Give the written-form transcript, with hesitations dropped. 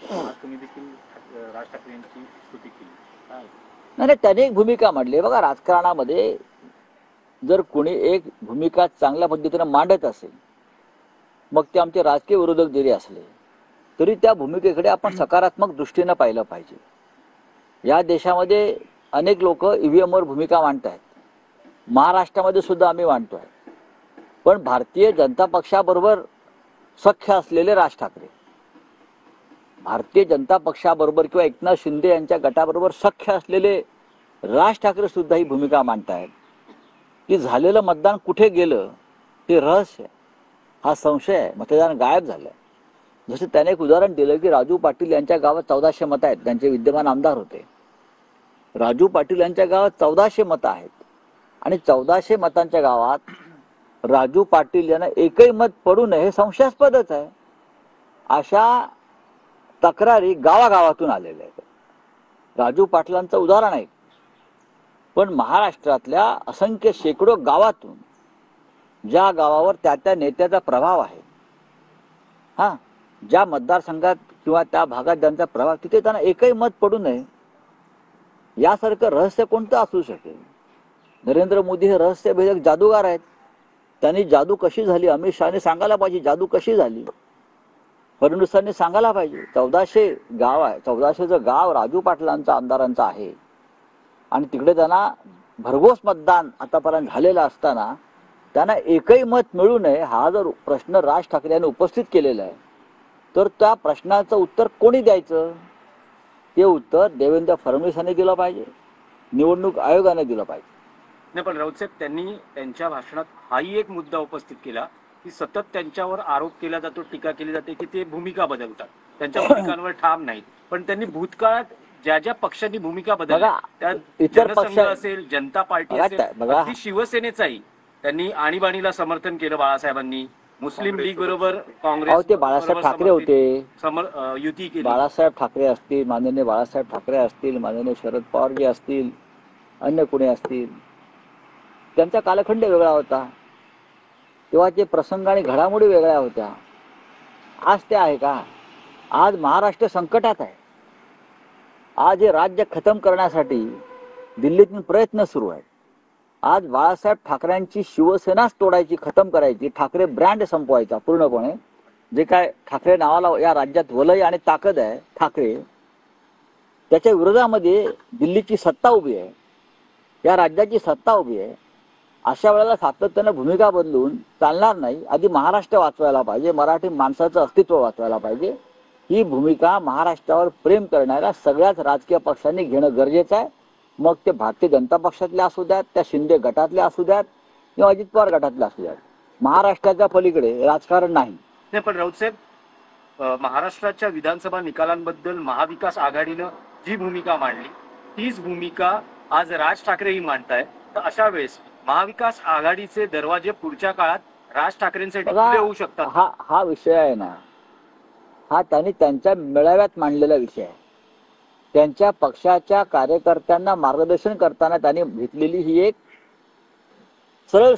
आज तुम्ही देखील राज ठाकरे यांची स्तुती केली. नाही नाही, त्याने एक भूमिका मांडली. बघा, राजकारणामध्ये जर कोणी एक भूमिका चांगल्या पद्धतीने मांडत असेल, मग ते आमचे राजकीय विरोधक जरी असले तरी त्या भूमिकेकडे आपण सकारात्मक दृष्टीने पाहिलं पाहिजे. या देशामध्ये अनेक लोक ईव्हीएमवर भूमिका मांडत आहेत. महाराष्ट्रामध्ये सुद्धा आम्ही मांडतोय. पण भारतीय जनता पक्षाबरोबर सख्य असलेले राज ठाकरे, भारतीय जनता पक्षाबरोबर किंवा एकनाथ शिंदे यांच्या गटाबरोबर सख्य असलेले राज ठाकरे सुद्धा ही भूमिका मांडतायत की झालेलं मतदान कुठे गेलं ते रहस्य आहे, हा संशय आहे, मतदान गायब झालं. जसं त्याने एक उदाहरण दिलं की राजू पाटील यांच्या गावात 1400 मतं आहेत. त्यांचे विद्यमान आमदार होते. राजू पाटील यांच्या गावात 1400 मतं आहेत आणि 1400 मतांच्या गावात राजू पाटील यांना एकही मत पडू नये हे संशयास्पदच आहे. अशा तक्रारी गावागावातून आलेल्या आहेत. राजू पाटलांचं उदाहरण आहे. पण महाराष्ट्रातल्या असंख्य शेकडो गावातून, ज्या गावावर त्या नेत्याचा प्रभाव आहे, ज्या मतदारसंघात किंवा त्या भागात ज्यांचा प्रभाव, तिथे त्यांना एकही मत पडू नये यासारखं रहस्य कोणतं असू शकेल? नरेंद्र मोदी हे रहस्यभेदक जादूगार आहेत. त्यांनी जादू कशी झाली अमित शहाने सांगायला पाहिजे. जादू कशी झाली फडणवीसांनी सांगायला पाहिजे. 1400 गाव आहे. 1400चं गाव राजू पाटलांचा आमदारांचं आहे आणि तिकडे त्यांना भरघोस मतदान आतापर्यंत झालेलं असताना त्यांना एकही मत मिळू नये हा जर प्रश्न राज ठाकरे यांनी उपस्थित केलेला आहे, तर त्या प्रश्नाचं उत्तर कोणी द्यायचं? ते उत्तर देवेंद्र फडणवीसांनी दिलं पाहिजे, निवडणूक आयोगाने दिलं पाहिजे. नाही, पण राऊत साहेब त्यांनी त्यांच्या भाषणात हाही एक मुद्दा उपस्थित केला की सतत त्यांच्यावर आरोप केला जातो, टीका केली जाते की ते भूमिका बदलतात, त्यांच्या भूमिकांवर ठाम नाहीत. पण त्यांनी भूतकाळात ज्या ज्या पक्षांनी भूमिका बदलल्या, त्या इतर पक्ष असेल, जनता पार्टी असेल, अगदी शिवसेनेचाही त्यांनी आणीबाणीला समर्थन केलं बाळासाहेबांनी. मुस्लिम लीग बरोबर काँग्रेस, ते बाळासाहेब ठाकरे होते, युती केली. बाळासाहेब ठाकरे असतील, माननीय बाळासाहेब ठाकरे असतील, माननीय शरद पवार जी असतील, अन्य कोणी असतील, त्यांचा कालखंड वेगळा होता. तेव्हाचे प्रसंग आणि घडामोडी वेगळ्या होत्या. आज ते आहे का? आज महाराष्ट्र संकटात आहे. आज हे राज्य खतम करण्यासाठी दिल्लीतून प्रयत्न सुरू आहेत. आज बाळासाहेब ठाकरेंची शिवसेनाच तोडायची, खतम करायची, ठाकरे ब्रँड संपवायचा पूर्णपणे. जे काय ठाकरे नावाला या राज्यात वलय आणि ताकद आहे ठाकरे, त्याच्या विरोधामध्ये दिल्लीची सत्ता उभी आहे, या राज्याची सत्ता उभी आहे. अशा वेळेला सातत्यानं भूमिका बदलून चालणार नाही. आधी महाराष्ट्र वाचवायला पाहिजे, मराठी माणसाचं अस्तित्व वाचवायला पाहिजे. ही भूमिका महाराष्ट्रावर प्रेम करणाऱ्या सगळ्याच राजकीय पक्षांनी घेणं गरजेचं आहे. मग ते भारतीय जनता पक्षातले असू द्यात, त्या शिंदे गटातले असू द्यात किंवा अजित पवार गटातले असू द्यात. महाराष्ट्राच्या पलीकडे राजकारण नाही. पण राऊत साहेब, महाराष्ट्राच्या विधानसभा निकालांबद्दल महाविकास आघाडीनं जी भूमिका मांडली तीच भूमिका आज राज ठाकरेही मांडताय. तर अशा वेळेस महाविकास आघाडीचे दरवाजे पुढच्या काळात राज ठाकरेंसाठी खुले होऊ शकतात. हा विषय आहे ना, हा त्यांनी त्यांच्या मेळाव्यात मांडलेला विषय आहे. त्यांच्या पक्षाच्या कार्यकर्त्यांना मार्गदर्शन करताना त्यांनी घेतलेली ही एक सरळ